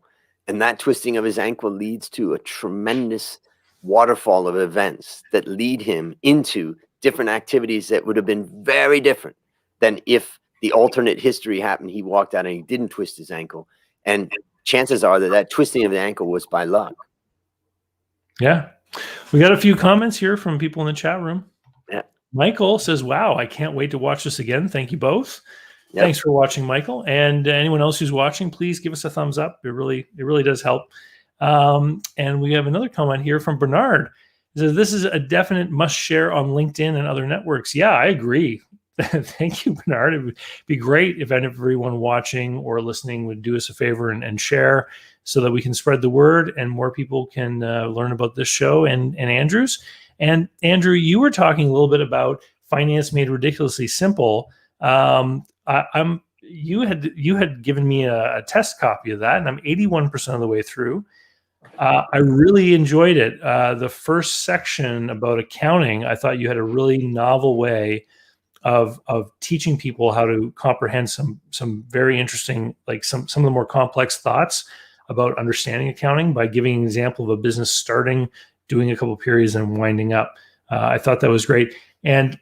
[SPEAKER 2] And that twisting of his ankle leads to a tremendous waterfall of events that lead him into different activities that would have been very different than if the alternate history happened. He walked out and he didn't twist his ankle. And chances are that twisting of the ankle was by luck.
[SPEAKER 1] Yeah. We got a few comments here from people in the chat room.
[SPEAKER 2] Yeah.
[SPEAKER 1] Michael says, wow, I can't wait to watch this again. Thank you both. Yep. Thanks for watching, Michael. And anyone else who's watching, please give us a thumbs up. It really does help. And we have another comment here from Bernard. He says, this is a definite must share on LinkedIn and other networks. Yeah, I agree. Thank you, Bernard. It would be great if everyone watching or listening would do us a favor and share, so that we can spread the word and more people can learn about this show and Andrew's. And Andrew, you were talking a little bit about Finance Made Ridiculously Simple. You had given me a test copy of that, and I'm 81% of the way through. I really enjoyed it. The first section about accounting, I thought you had a really novel way of teaching people how to comprehend some very interesting, like some of the more complex thoughts about understanding accounting by giving an example of a business starting, doing a couple of periods, and winding up. I thought that was great. And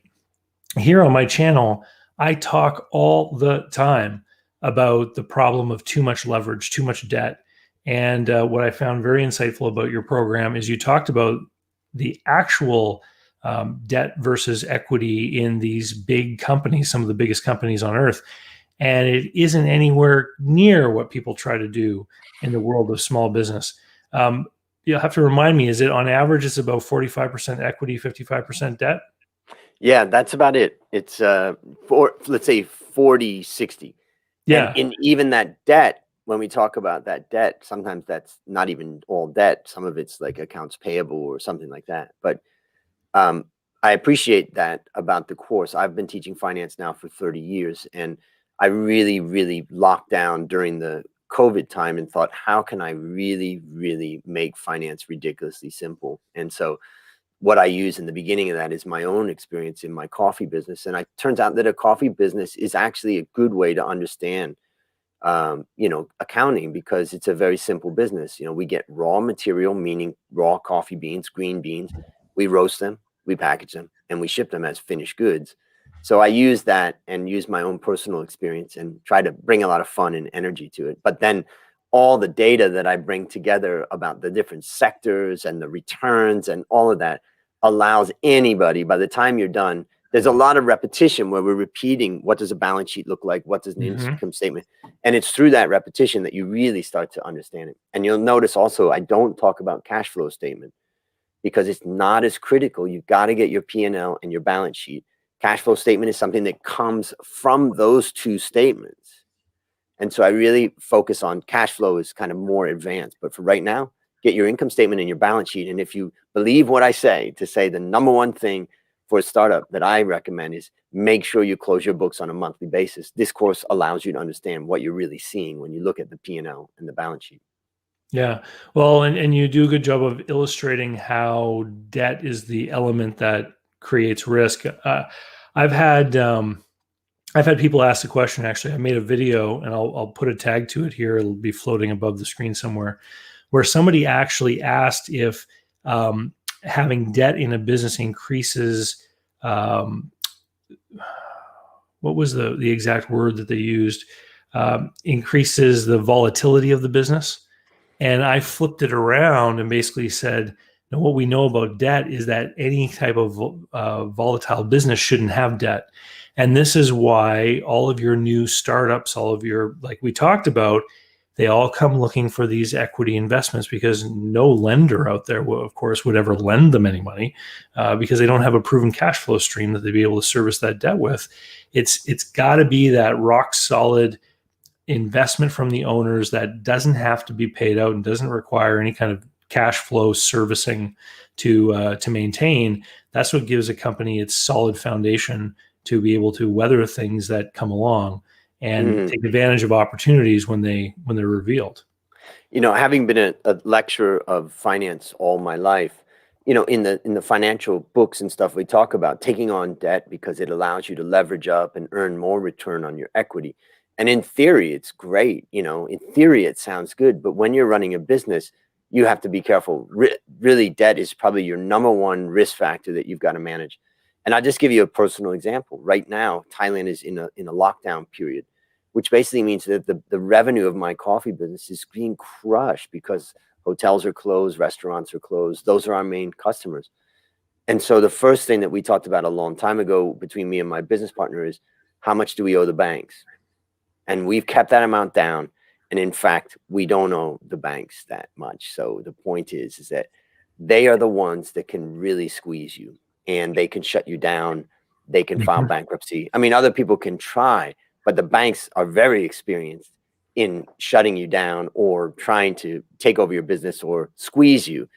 [SPEAKER 1] here on my channel, I talk all the time about the problem of too much leverage, too much debt. And what I found very insightful about your program is you talked about the actual debt versus equity in these big companies, some of the biggest companies on earth. And it isn't anywhere near what people try to do in the world of small business. You'll have to remind me, is it on average, it's about 45% equity, 55% debt?
[SPEAKER 2] Yeah, that's about it. It's let's say 40-60.
[SPEAKER 1] Yeah.
[SPEAKER 2] And in even that debt, when we talk about that debt, sometimes that's not even all debt. Some of it's like accounts payable or something like that. But I appreciate that about the course. I've been teaching finance now for 30 years, and I really, really locked down during the COVID time and thought, how can I really, really make finance ridiculously simple? And so what I use in the beginning of that is my own experience in my coffee business. And it turns out that a coffee business is actually a good way to understand accounting, because it's a very simple business. We get raw material, meaning raw coffee beans, green beans. We roast them, we package them, and we ship them as finished goods. So I use that and use my own personal experience and try to bring a lot of fun and energy to it. But then all the data that I bring together about the different sectors and the returns and all of that allows anybody, by the time you're done, there's a lot of repetition where we're repeating, what does a balance sheet look like? What does an income statement? And it's through that repetition that you really start to understand it. And you'll notice also, I don't talk about cash flow statement because it's not as critical. You've got to get your P&L and your balance sheet. Cash flow statement is something that comes from those two statements. And so I really focus on cash flow is kind of more advanced. But for right now, get your income statement and your balance sheet. And if you believe what I say, to say the number one thing for a startup that I recommend is make sure you close your books on a monthly basis. This course allows you to understand what you're really seeing when you look at the P&L and the balance sheet.
[SPEAKER 1] Yeah. Well, and you do a good job of illustrating how debt is the element that creates risk. I've had people ask the question. Actually, I made a video, and I'll put a tag to it here. It'll be floating above the screen somewhere, where somebody actually asked if having debt in a business increases, what was the exact word that they used, increases the volatility of the business. And I flipped it around and basically said, no, what we know about debt is that any type of volatile business shouldn't have debt. And this is why all of your new startups, all of your, like we talked about, they all come looking for these equity investments, because no lender out there, of course, would ever lend them any money because they don't have a proven cash flow stream that they'd be able to service that debt with. It's got to be that rock solid investment from the owners that doesn't have to be paid out and doesn't require any kind of cash flow servicing to maintain, that's what gives a company its solid foundation to be able to weather things that come along and take advantage of opportunities when they're revealed.
[SPEAKER 2] You know, having been a lecturer of finance all my life, you know, in the financial books and stuff, we talk about taking on debt because it allows you to leverage up and earn more return on your equity. And in theory, it's great. You know, in theory, it sounds good. But when you're running a business, you have to be careful. Really, debt is probably your number one risk factor that you've got to manage. And I'll just give you a personal example. Right now, Thailand is in a lockdown period, which basically means that the revenue of my coffee business is being crushed because hotels are closed, restaurants are closed. Those are our main customers. And so the first thing that we talked about a long time ago between me and my business partner is, how much do we owe the banks? And we've kept that amount down. And in fact, we don't owe the banks that much. So the point is that they are the ones that can really squeeze you, and they can shut you down. They can file bankruptcy. I mean, other people can try, but the banks are very experienced in shutting you down or trying to take over your business or squeeze you.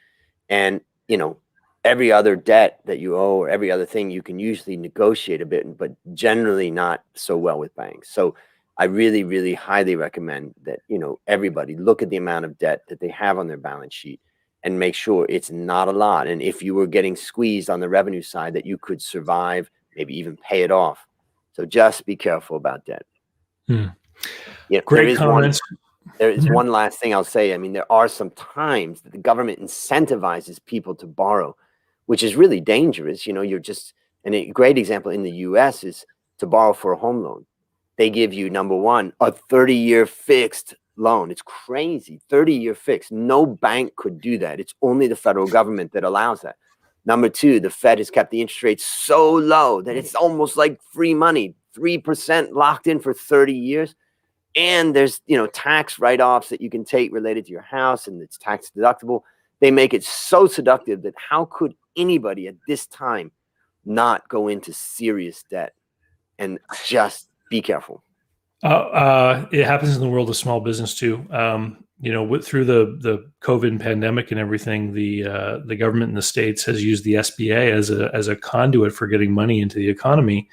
[SPEAKER 2] And, you know, every other debt that you owe or every other thing, you can usually negotiate a bit, but generally not so well with banks. So I really, really highly recommend that, you know, everybody look at the amount of debt that they have on their balance sheet and make sure it's not a lot. And if you were getting squeezed on the revenue side, that you could survive, maybe even pay it off. So just be careful about debt. Yeah,
[SPEAKER 1] Great comments.
[SPEAKER 2] There is one last thing I'll say. I mean, there are some times that the government incentivizes people to borrow, which is really dangerous. You know, you're just, and a great example in the US is to borrow for a home loan. They give you, number one, a 30-year fixed loan. It's crazy, 30-year fixed. No bank could do that. It's only the federal government that allows that. Number two, the Fed has kept the interest rates so low that it's almost like free money, 3% locked in for 30 years. And there's, you know, tax write-offs that you can take related to your house, and it's tax deductible. They make it so seductive that how could anybody at this time not go into serious debt? And just be careful.
[SPEAKER 1] It happens in the world of small business too. You know, through the COVID pandemic and everything, the government in the States has used the SBA as a conduit for getting money into the economy.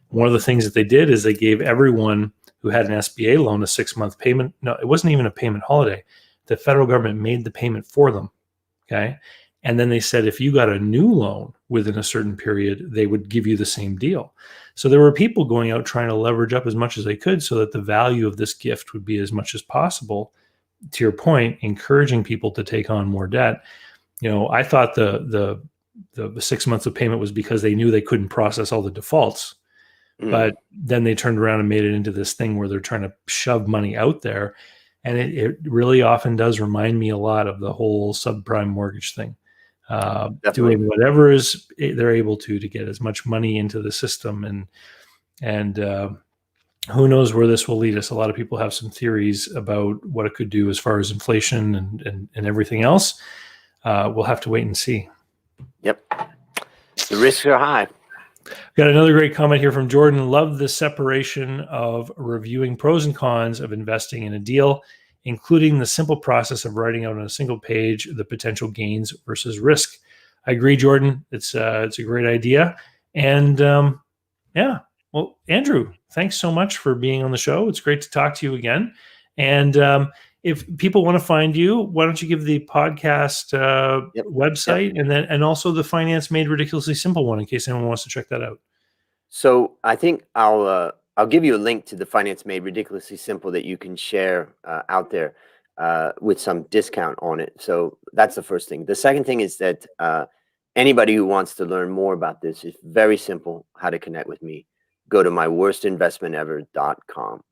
[SPEAKER 1] One of the things that they did is they gave everyone who had an SBA loan a 6-month payment. No, it wasn't even a payment holiday. The federal government made the payment for them. Okay. And then they said, if you got a new loan within a certain period, they would give you the same deal. So there were people going out trying to leverage up as much as they could so that the value of this gift would be as much as possible. To your point, encouraging people to take on more debt. You know, I thought the 6 months of payment was because they knew they couldn't process all the defaults. But then they turned around and made it into this thing where they're trying to shove money out there. And it really often does remind me a lot of the whole subprime mortgage thing. Doing whatever they're able to get as much money into the system, and who knows where this will lead us. A lot of people have some theories about what it could do as far as inflation and everything else. We'll have to wait and see.
[SPEAKER 2] Yep, the risks are high.
[SPEAKER 1] Got another great comment here from Jordan. Love the separation of reviewing pros and cons of investing in a deal, including the simple process of writing out on a single page the potential gains versus risk. I agree, Jordan. It's a great idea. And yeah, well, Andrew, thanks so much for being on the show. It's great to talk to you again. And if people want to find you, why don't you give the podcast website and also the Finance Made Ridiculously Simple one in case anyone wants to check that out.
[SPEAKER 2] So I think I'll give you a link to the Finance Made Ridiculously Simple that you can share out there with some discount on it. So that's the first thing. The second thing is that anybody who wants to learn more about this, is very simple how to connect with me. Go to myworstinvestmentever.com.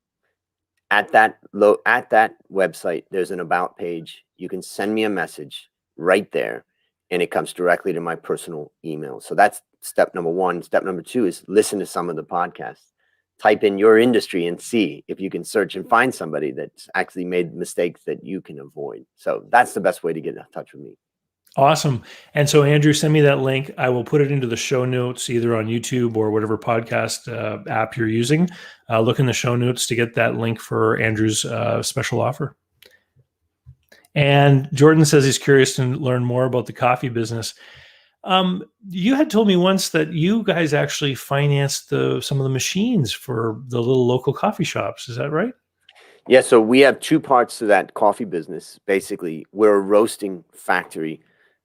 [SPEAKER 2] At that website, there's an about page. You can send me a message right there, and it comes directly to my personal email. So that's step number one. Step number two is listen to some of the podcasts. Type in your industry and see if you can search and find somebody that's actually made mistakes that you can avoid. So that's the best way to get in touch with me.
[SPEAKER 1] Awesome. And so, Andrew, send me that link. I will put it into the show notes, either on YouTube or whatever podcast app you're using. Look in the show notes to get that link for Andrew's special offer. And Jordan says he's curious to learn more about the coffee business. You had told me once that you guys actually financed some of the machines for the little local coffee shops. Is that right?
[SPEAKER 2] Yeah, so we have two parts to that coffee business. Basically, we're a roasting factory,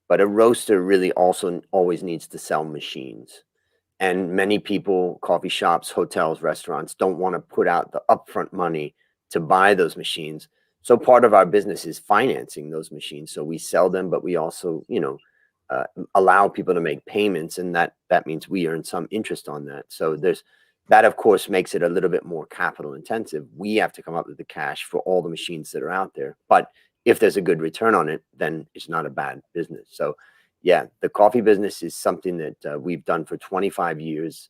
[SPEAKER 2] but a roaster really also always needs to sell machines. And many people, coffee shops, hotels, restaurants, don't want to put out the upfront money to buy those machines. So part of our business is financing those machines. So we sell them, but we also, allow people to make payments, and that means we earn some interest on that. So there's that, of course, makes it a little bit more capital intensive. We have to come up with the cash for all the machines that are out there. But if there's a good return on it, then it's not a bad business. So yeah, the coffee business is something that we've done for 25 years,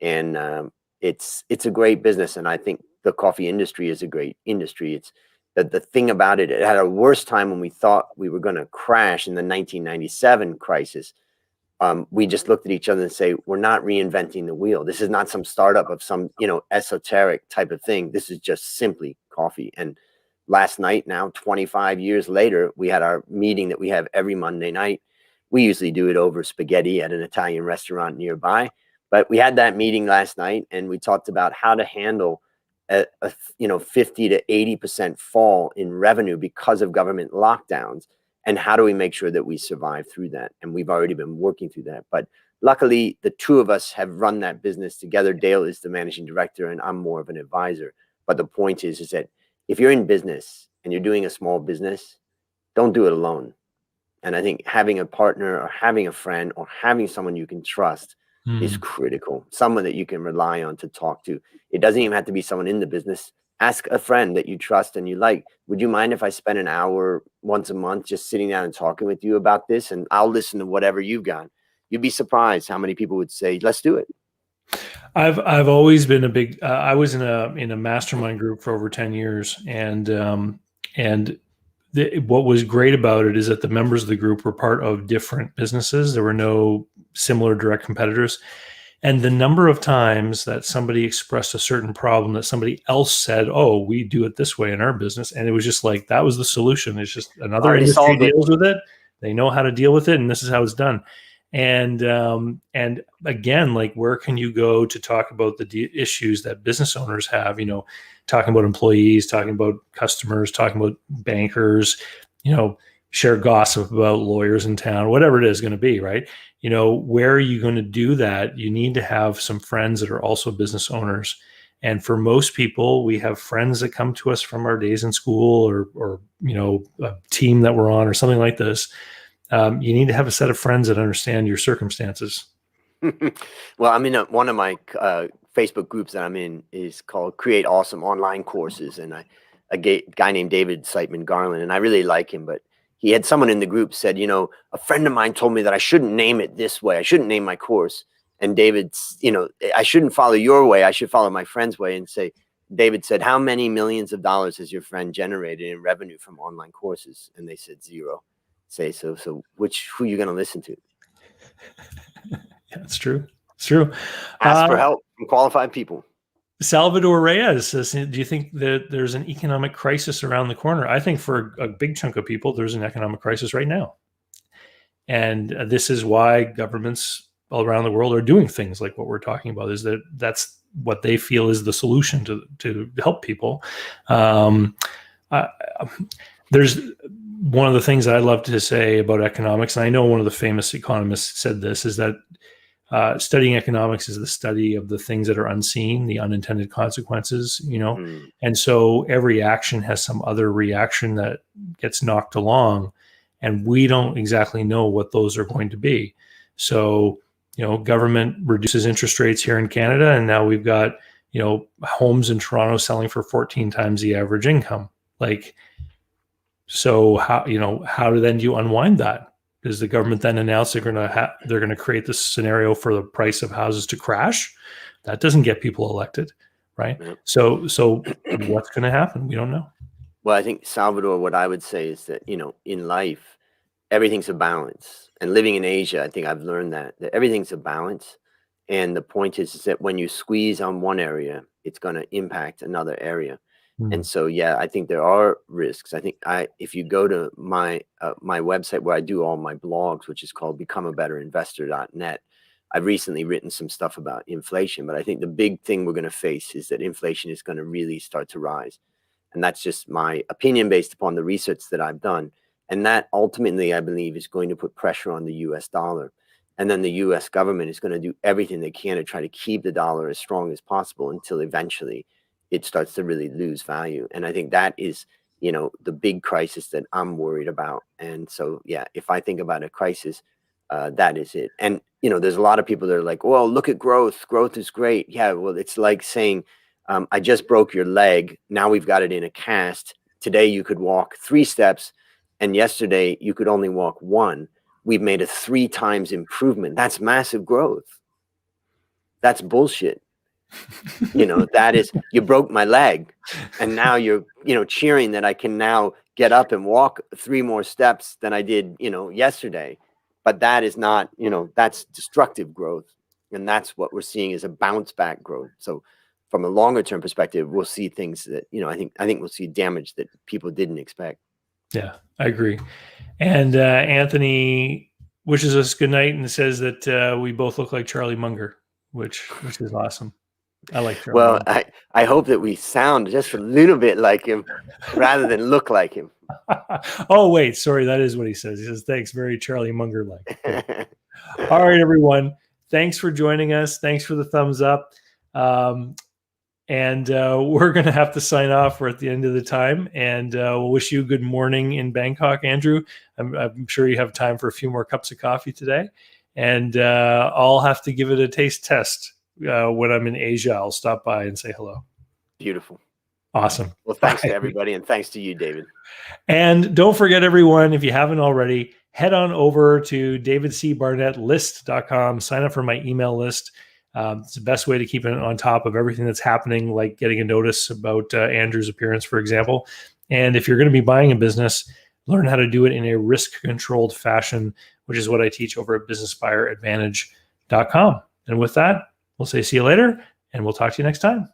[SPEAKER 2] and it's a great business. And I think the coffee industry is a great industry. It's the thing about it, it had a worse time when we thought we were going to crash in the 1997 crisis. We just looked at each other and say, we're not reinventing the wheel. This is not some startup of some, esoteric type of thing. This is just simply coffee. And last night, now 25 years later, we had our meeting that we have every Monday night. We usually do it over spaghetti at an Italian restaurant nearby. But we had that meeting last night, and we talked about how to handle a 50 to 80% fall in revenue because of government lockdowns, and how do we make sure that we survive through that. And we've already been working through that. But luckily, the two of us have run that business together. Dale is the managing director, and I'm more of an advisor. But the point is that if you're in business and you're doing a small business, don't do it alone. And I think having a partner or having a friend or having someone you can trust is critical. Someone that you can rely on to talk to. It doesn't even have to be someone in the business. Ask a friend that you trust and you like, would you mind if I spend an hour once a month just sitting down and talking with you about this? And I'll listen to whatever you've got. You'd be surprised how many people would say, let's do it.
[SPEAKER 1] I've always been a big. I was in a mastermind group for over 10 years, and what was great about it is that the members of the group were part of different businesses. There were no similar direct competitors. And the number of times that somebody expressed a certain problem that somebody else said, oh, we do it this way in our business. And it was just like, that was the solution. It's just another industry deals with it. They know how to deal with it. And this is how it's done. And again, like, where can you go to talk about the issues that business owners have, talking about employees, talking about customers, talking about bankers, share gossip about lawyers in town, whatever it is going to be, right? Where are you going to do that? You need to have some friends that are also business owners. And for most people, we have friends that come to us from our days in school or a team that we're on or something like this. You need to have a set of friends that understand your circumstances.
[SPEAKER 2] Well, I'm in one of my Facebook groups that I'm in is called Create Awesome Online Courses. And a guy named David Siteman Garland, and I really like him, but he had someone in the group said, a friend of mine told me that I shouldn't name it this way. I shouldn't name my course. And David's, I shouldn't follow your way. I should follow my friend's way. And David said, how many millions of dollars has your friend generated in revenue from online courses? And they said 0. So who are you going to listen to?
[SPEAKER 1] Yeah, it's true. It's true.
[SPEAKER 2] Ask for help from qualified people.
[SPEAKER 1] Salvador Reyes says, do you think that there's an economic crisis around the corner? I think for a big chunk of people, there's an economic crisis right now. And this is why governments all around the world are doing things like what we're talking about, is that's what they feel is the solution to help people. There's one of the things that I love to say about economics, and I know one of the famous economists said this, is that studying economics is the study of the things that are unseen, the unintended consequences, and so every action has some other reaction that gets knocked along, and we don't exactly know what those are going to be. So, government reduces interest rates here in Canada, and now we've got, homes in Toronto selling for 14 times the average income. So how do you unwind that? Does the government then announce they're going to create this scenario for the price of houses to crash? That doesn't get people elected, right? Yeah. So what's going to happen? We don't know.
[SPEAKER 2] Well, I think, Salvador, what I would say is that, in life, everything's a balance. And living in Asia, I think I've learned that everything's a balance. And the point is that when you squeeze on one area, it's going to impact another area. And so, yeah, I think there are risks. I think if you go to my website where I do all my blogs, which is called becomeabetterinvestor.net, I've recently written some stuff about inflation, but I think the big thing we're going to face is that inflation is going to really start to rise. And that's just my opinion based upon the research that I've done. And that ultimately, I believe, is going to put pressure on the US dollar. And then the US government is going to do everything they can to try to keep the dollar as strong as possible until eventually it starts to really lose value. And I think that is, the big crisis that I'm worried about. And so, yeah, if I think about a crisis, that is it. And, there's a lot of people that are like, well, look at growth. Growth is great. Yeah, well, it's like saying, I just broke your leg. Now we've got it in a cast. Today you could walk 3 steps, and yesterday you could only walk 1. We've made a 3 times improvement. That's massive growth. That's bullshit. That is, you broke my leg, and now you're, cheering that I can now get up and walk 3 more steps than I did, yesterday. But that is not, that's destructive growth. And that's what we're seeing is a bounce back growth. So from a longer term perspective, we'll see things that, I think we'll see damage that people didn't expect.
[SPEAKER 1] Yeah, I agree. And Anthony wishes us good night and says that we both look like Charlie Munger, which is awesome. I like Charlie
[SPEAKER 2] Well,
[SPEAKER 1] Munger.
[SPEAKER 2] I hope that we sound just a little bit like him rather than look like him.
[SPEAKER 1] Oh, wait, sorry. That is what he says. He says, thanks, very Charlie Munger-like. All right, everyone. Thanks for joining us. Thanks for the thumbs up. And we're going to have to sign off. We're at the end of the time. And we'll wish you a good morning in Bangkok, Andrew. I'm sure you have time for a few more cups of coffee today. And I'll have to give it a taste test. When I'm in Asia, I'll stop by and say hello.
[SPEAKER 2] Beautiful.
[SPEAKER 1] Awesome.
[SPEAKER 2] Well, thanks to everybody, and thanks to you, David.
[SPEAKER 1] And don't forget, everyone, if you haven't already, head on over to davidcbarnettlist.com. Sign up for my email list. It's the best way to keep on top of everything that's happening, like getting a notice about Andrew's appearance, for example. And if you're going to be buying a business, learn how to do it in a risk-controlled fashion, which is what I teach over at businessbuyeradvantage.com. And with that, we'll say see you later, and we'll talk to you next time.